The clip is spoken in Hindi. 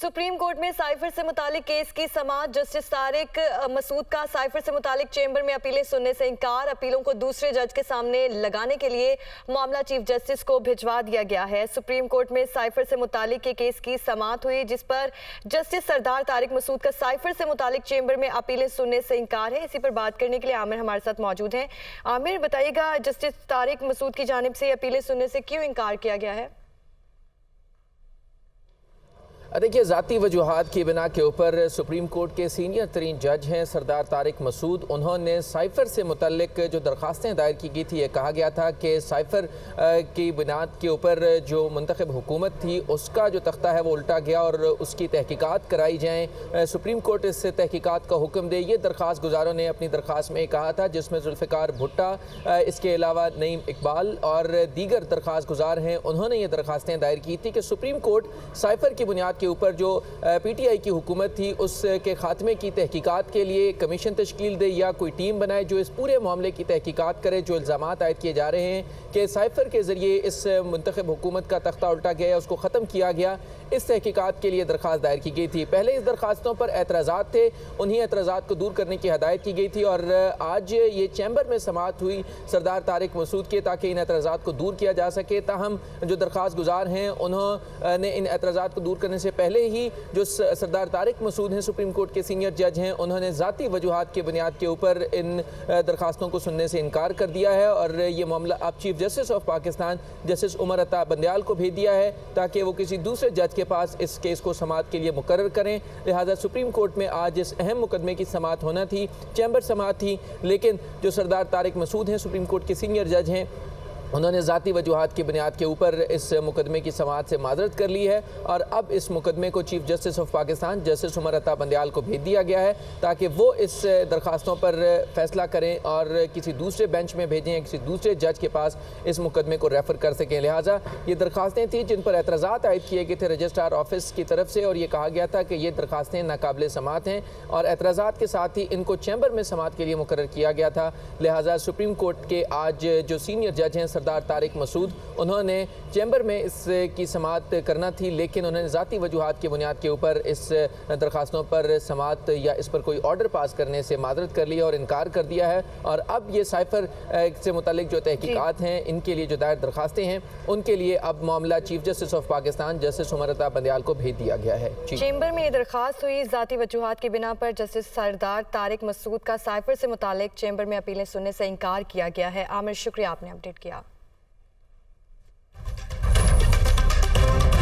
सुप्रीम कोर्ट में साइफर से मुतालिक केस की समाअत। जस्टिस तारिक मसूद का साइफर से मुतालिक चेंबर में अपीलें सुनने से इनकार। अपीलों को दूसरे जज के सामने लगाने के लिए मामला चीफ जस्टिस को भिजवा दिया गया है। सुप्रीम कोर्ट में साइफर से मुतालिक के केस की समाअत हुई, जिस पर जस्टिस सरदार तारिक मसूद का साइफर से मुतालिक चेंबर में अपीलें सुनने से इनकार है। इसी पर बात करने के लिए आमिर हमारे साथ मौजूद हैं। आमिर, बताइएगा, जस्टिस तारिक मसूद की जानिब से अपीलें सुनने से क्यों इनकार किया गया है? देखिए, ज़ाती वजूहात की बिना के ऊपर सुप्रीम कोर्ट के सीनियर तरीन जज हैं सरदार तारिक मसूद। उन्होंने साइफर से मुतल्लिक जो दरख्वास्तें दायर की गई थी, ये कहा गया था कि साइफर की बुनियाद के ऊपर जो मुंतखब हुकूमत थी उसका जो तख्ता है वो उल्टा गया और उसकी तहकीकात कराई जाएँ। सुप्रीम कोर्ट इस तहकीकात का हुक्म दे, ये दरख्वास्त गुजारों ने अपनी दरख्वास्त में कहा था, जिसमें जुल्फ़िकार भुट्टा, इसके अलावा नईम इकबाल और दीगर दरख्वास्त गुजार हैं। उन्होंने ये दरख्वास्तें दायर की थी कि सुप्रीम कोर्ट साइफर की बुनियाद के ऊपर जो पीटीआई की हुकूमत थी उसके खात्मे की तहकीकात के लिए कमीशन तश्कील दे या कोई टीम बनाए जो इस पूरे मामले की तहकीकात करे। जो इल्ज़ामात आयद किए जा रहे हैं कि साइफर के ज़रिए इस मुंतखब हुकूमत का तख्ता उल्टा गया, उसको ख़त्म किया गया, इस तहकीकात के लिए दरख्वास्त दायर की गई थी। पहले इस दरख्वास्तों पर एतराज़ात थे, उन्हीं एतराज़ात को दूर करने की हदायत की गई थी और आज ये चैम्बर में समाअत हुई सरदार तारिक मसूद के, ताकि इन एतराज़ात को दूर किया जा सके। ताहम जो दरख्वास्त गुजार हैं उन्होंने इन एतराज़ात को दूर करने से पहले ही जो सरदार तारिक मसूद हैं, सुप्रीम कोर्ट के सीनियर जज हैं, उन्होंने ज़ाती वजूहात की बुनियाद के ऊपर इन दरख्वास्तों को सुनने से इनकार कर दिया है और ये मामला अब chief justice of Pakistan justice Umar Ata Bandial को भेज दिया है ताकि वो किसी दूसरे जज के पास इस केस को समाअत के लिए मुकर्रर करें। लिहाजा सुप्रीम कोर्ट में आज इस अहम मुकदमे की समाअत होना थी, चैम्बर समाअत थी, लेकिन जो सरदार तारिक मसूद हैं, सुप्रीम कोर्ट के सीनियर जज हैं, उन्होंने ज़ाती वजूहात की बुनियाद के ऊपर इस मुकदमे की समाअत से माजरत कर ली है और अब इस मुकदमे को chief justice of Pakistan justice Umar Ata Bandial को भेज दिया गया है ताकि वो इस दरख्वास्तों पर फैसला करें और किसी दूसरे बेंच में भेजें, किसी दूसरे जज के पास इस मुकदमे को रेफ़र कर सकें। लिहाजा ये दरख्वास्तें थी जिन पर एतराज़ात आयद किए गए थे रजिस्ट्रार ऑफिस की तरफ से और ये कहा गया था कि ये दरख्वास्तें नाकाबिल समाअत हैं और एतराज़ात के साथ ही इनको चैम्बर में समाअत के लिए मुकर्रर किया गया था। लिहाजा सुप्रीम कोर्ट के आज जो सीनियर जज हैं सरदार तारिक मसूद, उन्होंने चैम्बर में इसकी समाअत करना थी, लेकिन उन्होंने ज़ाती वजूहात की बुनियाद के ऊपर इस दरख्वास्तों पर समाअत या इस पर कोई ऑर्डर पास करने से माजरत कर ली और इनकार कर दिया है और अब ये साइफर से मुतालिक जो तहकीकात हैं, इनके लिए जो दायर दरख्वास्तें हैं, उनके लिए अब मामला chief justice of Pakistan justice Umar Ata Bandial को भेज दिया गया है। चैम्बर में ये दरख्वास्त हुई, ज़ाती वजूहात की बिना पर जस्टिस सरदार तारिक मसूद का साइफर से मुतालिक चैम्बर में अपीलें सुनने से इनकार किया गया है। आमिर, शुक्रिया, आपने अपडेट किया।